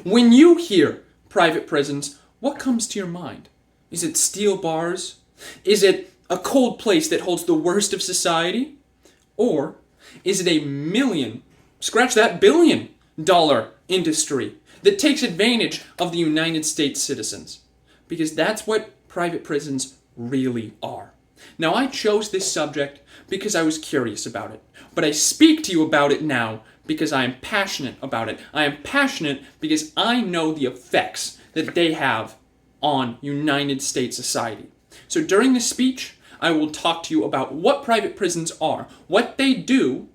When you hear private prisons, what comes to your mind? Is it steel bars? Is it a cold place that holds the worst of society? Or is it a scratch that, $1 billion industry that takes advantage of the United States citizens? Because that's what private prisons really are. Now, I chose this subject because I was curious about it, but I speak to you about it now because I am passionate about it. I am passionate because I know the effects that they have on United States society. So during this speech, I will talk to you about what private prisons are, what they do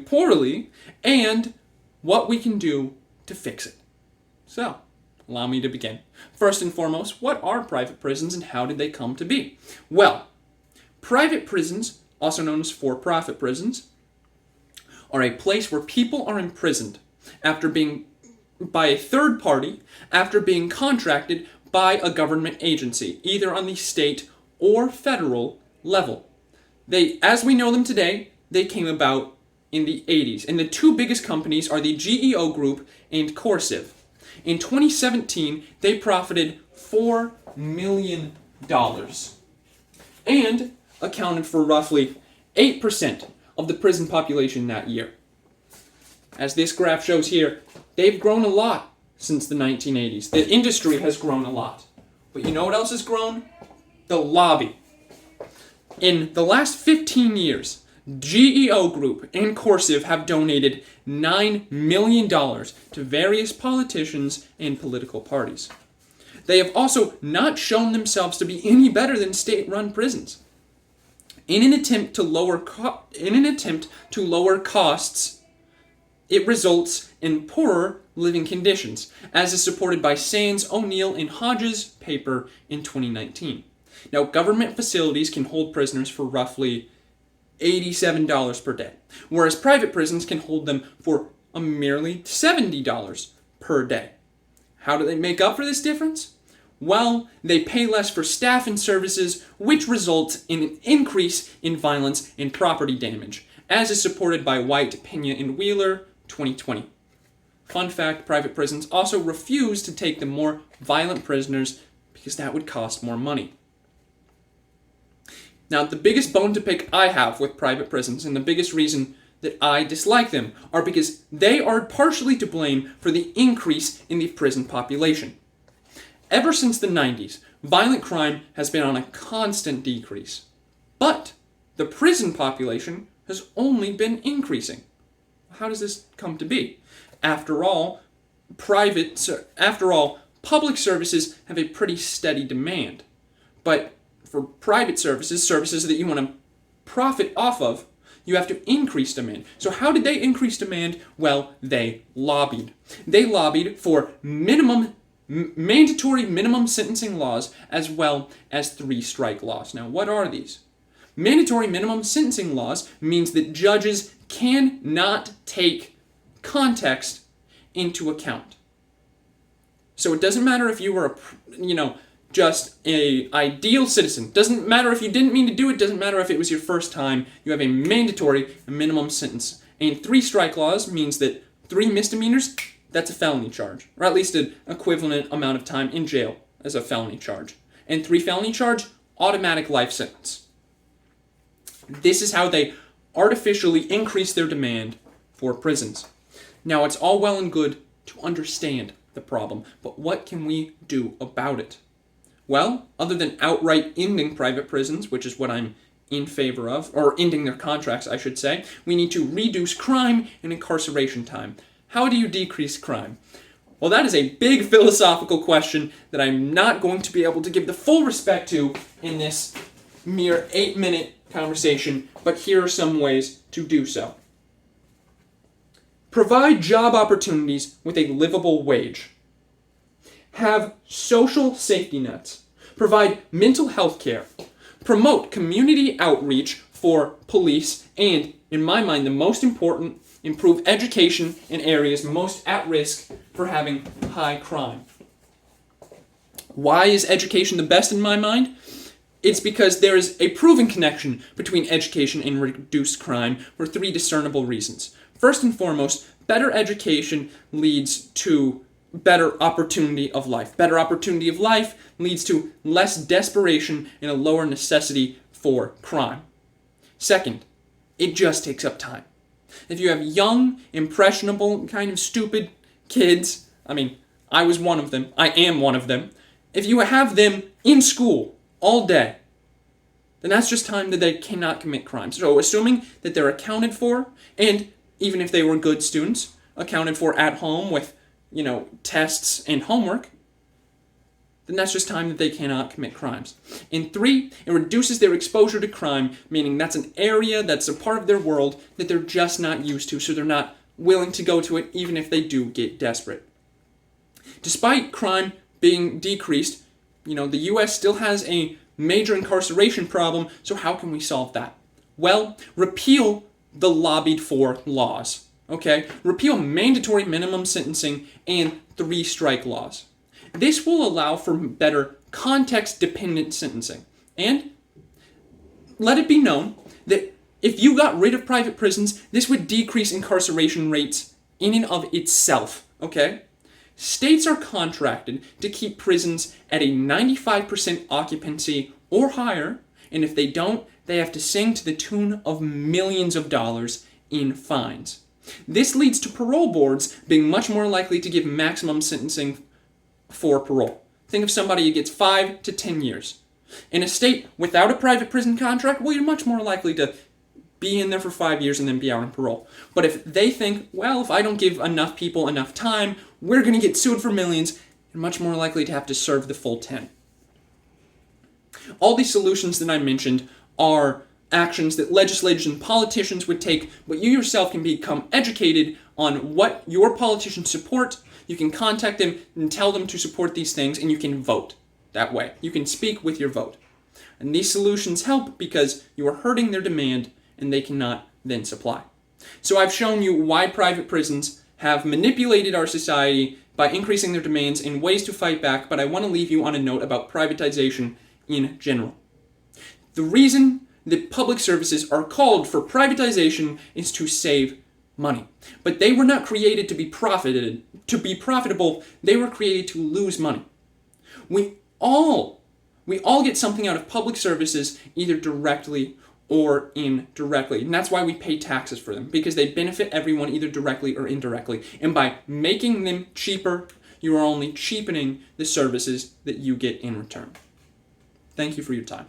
poorly, and what we can do to fix it. So, allow me to begin. First and foremost, what are private prisons and how did they come to be? Well, private prisons, also known as for-profit prisons, are a place where people are imprisoned by a third party after being contracted by a government agency, either on the state or federal level. As we know them today, they came about in the 80s, and the two biggest companies are the GEO Group and Persuasive. In 2017, they profited $4 million and accounted for roughly 8% of the prison population that year. As this graph shows here, they've grown a lot since the 1980s. The industry has grown a lot. But you know what else has grown? The lobby. In the last 15 years, GEO Group and Persuasive have donated $9 million to various politicians and political parties. They have also not shown themselves to be any better than state-run prisons. In an attempt to lower costs, it results in poorer living conditions, as is supported by Sands, O'Neill, and Hodges' paper in 2019. Now, government facilities can hold prisoners for roughly $87 per day, whereas private prisons can hold them for a merely $70 per day. How do they make up for this difference? Well, they pay less for staff and services, which results in an increase in violence and property damage, as is supported by White, Pena, and Wheeler, 2020. Fun fact, private prisons also refuse to take the more violent prisoners because that would cost more money. Now, the biggest bone to pick I have with private prisons, and the biggest reason that I dislike them, are because they are partially to blame for the increase in the prison population. Ever since the 90s, violent crime has been on a constant decrease. But the prison population has only been increasing. How does this come to be? After all, public services have a pretty steady demand. But for private services that you want to profit off of, you have to increase demand. So how did they increase demand? Well, they lobbied. They lobbied for mandatory minimum sentencing laws as well as 3-strike laws. Now, what are these? Mandatory minimum sentencing laws means that judges cannot take context into account. So it doesn't matter if you were just an ideal citizen. Doesn't matter if you didn't mean to do it. Doesn't matter if it was your first time. You have a mandatory minimum sentence. And 3-strike laws means that 3 misdemeanors, that's a felony charge, or at least an equivalent amount of time in jail as a felony charge. And 3 felony charge, automatic life sentence. This is how they artificially increase their demand for prisons. Now, it's all well and good to understand the problem, but what can we do about it? Well, other than outright ending private prisons, which is what I'm in favor of, or ending their contracts, I should say, we need to reduce crime and incarceration time. How do you decrease crime? Well, that is a big philosophical question that I'm not going to be able to give the full respect to in this mere 8-minute conversation, but here are some ways to do so. Provide job opportunities with a livable wage. Have social safety nets. Provide mental health care. Promote community outreach for police, and, in my mind, the most important, improve education in areas most at risk for having high crime. Why is education the best in my mind? It's because there is a proven connection between education and reduced crime for 3 discernible reasons. First and foremost, better education leads to better opportunity of life. Better opportunity of life leads to less desperation and a lower necessity for crime. Second, it just takes up time. If you have young, impressionable, kind of stupid kids, I was one of them, I am one of them, if you have them in school all day, then that's just time that they cannot commit crimes. So assuming that they're accounted for, and even if they were good students, accounted for at home with, tests and homework, then that's just time that they cannot commit crimes. And 3, it reduces their exposure to crime, meaning that's an area, that's a part of their world that they're just not used to, so they're not willing to go to it even if they do get desperate. Despite crime being decreased, the U.S. still has a major incarceration problem, so how can we solve that? Well, repeal the lobbied for laws, okay? Repeal mandatory minimum sentencing and 3-strike laws. This will allow for better context-dependent sentencing. And let it be known that if you got rid of private prisons, this would decrease incarceration rates in and of itself, okay? States are contracted to keep prisons at a 95% occupancy or higher, and if they don't, they have to sing to the tune of millions of dollars in fines. This leads to parole boards being much more likely to give maximum sentencing for parole. Think of somebody who gets 5 to 10 years. In a state without a private prison contract, well, you're much more likely to be in there for 5 years and then be out on parole. But if they think, well, if I don't give enough people enough time, we're going to get sued for millions, you're much more likely to have to serve the full 10. All these solutions that I mentioned are actions that legislators and politicians would take, but you yourself can become educated on what your politicians support. You can contact them and tell them to support these things, and you can vote that way. You can speak with your vote. And these solutions help because you are hurting their demand, and they cannot then supply. So I've shown you why private prisons have manipulated our society by increasing their demands in ways to fight back, but I want to leave you on a note about privatization in general. The reason that public services are called for privatization is to save money. But they were not created to be profitable. They were created to lose money. We all get something out of public services, either directly or indirectly. And that's why we pay taxes for them, because they benefit everyone either directly or indirectly. And by making them cheaper, you are only cheapening the services that you get in return. Thank you for your time.